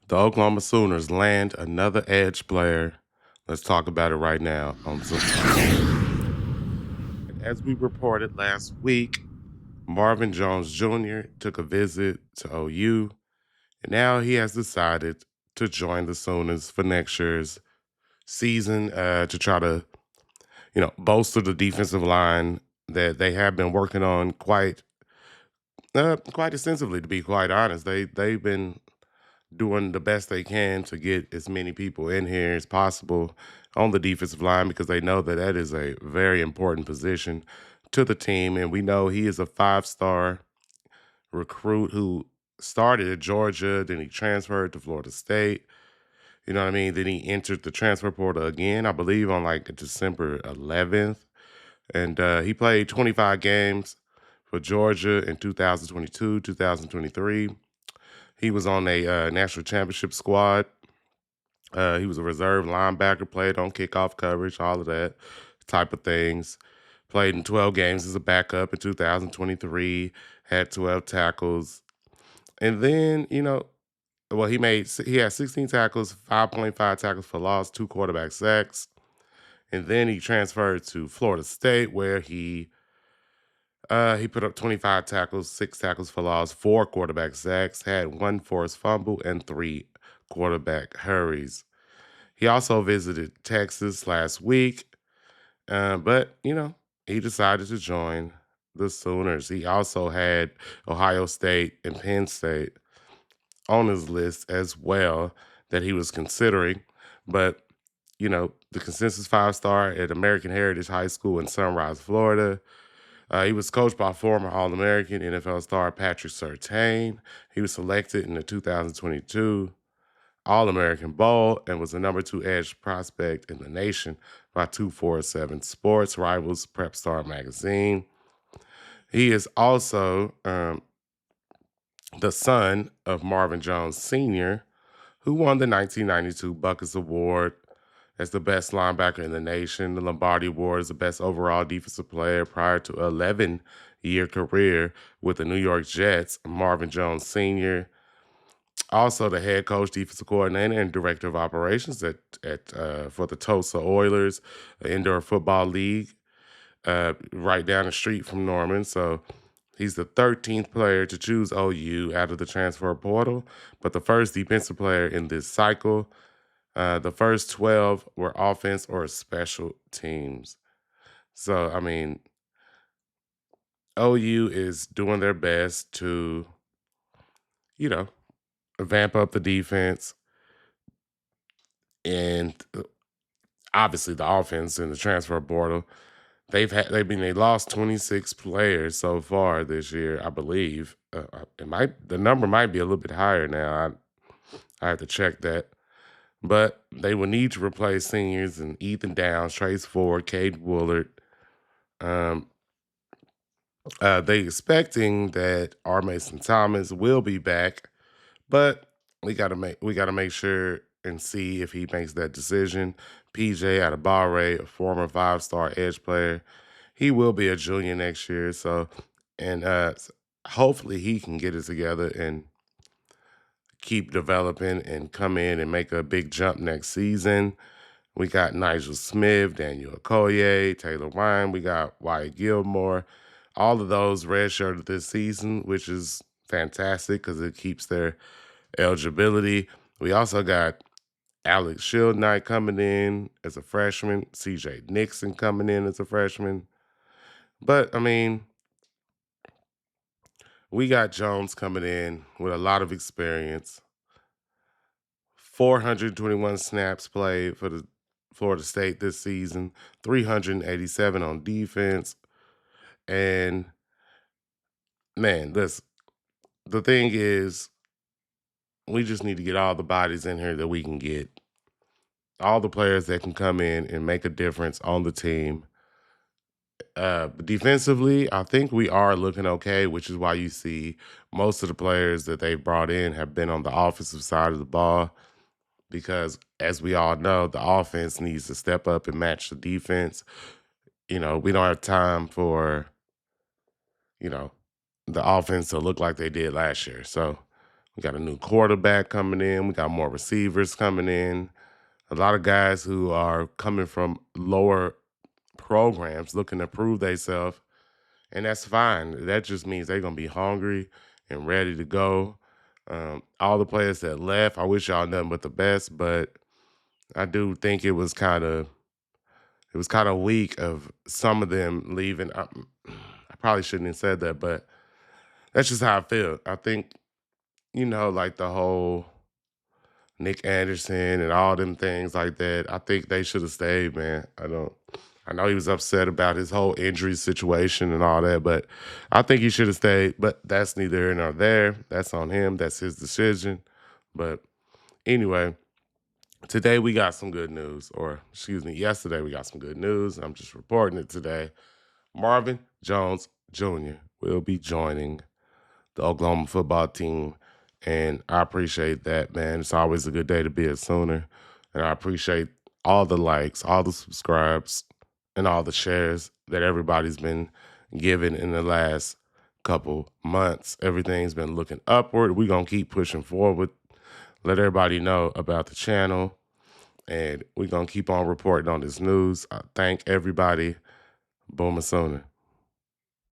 The Oklahoma Sooners land another edge player. Let's talk about it right now on Zoom. As we reported last week, Marvin Jones Jr. took a visit to OU, and now he has decided to join the Sooners for next year's season to try to, bolster the defensive line that they have been working on quite extensively. To be quite honest, they've been doing the best they can to get as many people in here as possible on the defensive line because they know that that is a very important position to the team. And we know he is a 5-star recruit who started at Georgia, then he transferred to Florida State. You know what I mean? Then he entered the transfer portal again, I believe, on like December 11th. And he played 25 games for Georgia in 2022, 2023. He was on a national championship squad. He was a reserve linebacker, played on kickoff coverage, all of that type of things. Played in 12 games as a backup in 2023, had 12 tackles. And then, well, he had 16 tackles, 5.5 tackles for loss, 2 quarterback sacks. And then he transferred to Florida State where he put up 25 tackles, 6 tackles for loss, 4 quarterback sacks, had 1 forced fumble, and 3 quarterback hurries. He also visited Texas last week, but, he decided to join the Sooners. He also had Ohio State and Penn State on his list as well that he was considering. But, the consensus 5-star at American Heritage High School in Sunrise, Florida. He was coached by former All-American NFL star Patrick Surtain. He was selected in the 2022 All-American Bowl and was the number 2 edge prospect in the nation by 247 Sports Rivals Prep Star magazine. He is also the son of Marvin Jones Sr., who won the 1992 Buckets Award as the best linebacker in the nation. The Lombardi Award is the best overall defensive player prior to an 11-year career with the New York Jets. Marvin Jones Sr., also the head coach, defensive coordinator, and director of operations for the Tulsa Oilers, an indoor football league right down the street from Norman. So he's the 13th player to choose OU out of the transfer portal, but the first defensive player in this cycle. The first 12 were offense or special teams. So, I mean, OU is doing their best to, you know, vamp up the defense and obviously the offense in the transfer portal. They lost 26 players so far this year, I believe. The number might be a little bit higher now. I have to check that. But they will need to replace seniors and Ethan Downs, Trace Ford, Cade Woolard. They expecting that R. Mason Thomas will be back, but we gotta make sure and see if he makes that decision. PJ Atabare, a former 5-star edge player, he will be a junior next year. So, and hopefully he can get it together and keep developing and come in and make a big jump next season. We got Nigel Smith, Daniel Okoye, Taylor Wine. We got Wyatt Gilmore. All of those redshirted this season, which is fantastic because it keeps their eligibility. We also got Alex Shieldknight coming in as a freshman, CJ Nixon coming in as a freshman. But, I mean, we got Jones coming in with a lot of experience. 421 snaps played for the Florida State this season, 387 on defense. And man, the thing is, we just need to get all the bodies in here that we can get. All the players that can come in and make a difference on the team. Defensively, I think we are looking okay, which is why you see most of the players that they've brought in have been on the offensive side of the ball. Because as we all know, the offense needs to step up and match the defense. We don't have time for, the offense to look like they did last year. So We got a new quarterback coming in. We got more receivers coming in. A lot of guys who are coming from lower programs looking to prove themselves, and that's fine. That just means they're gonna be hungry and ready to go. All the players that left, I wish y'all nothing but the best, but I do think it was kind of weak of some of them leaving. I probably shouldn't have said that, but that's just how I feel. I think like the whole Nick Anderson and all them things like that. I think they should have stayed, man. I don't. I know he was upset about his whole injury situation and all that, but I think he should have stayed. But that's neither here nor there. That's on him. That's his decision. But anyway, today we got some good news, or excuse me, yesterday we got some good news. I'm just reporting it today. Marvin Jones Jr. will be joining the Oklahoma football team. And I appreciate that, man. It's always a good day to be a Sooner. And I appreciate all the likes, all the subscribes, and all the shares that everybody's been giving in the last couple months. Everything's been looking upward. We're going to keep pushing forward. Let everybody know about the channel. And we're going to keep on reporting on this news. I thank everybody. Boomer Sooner.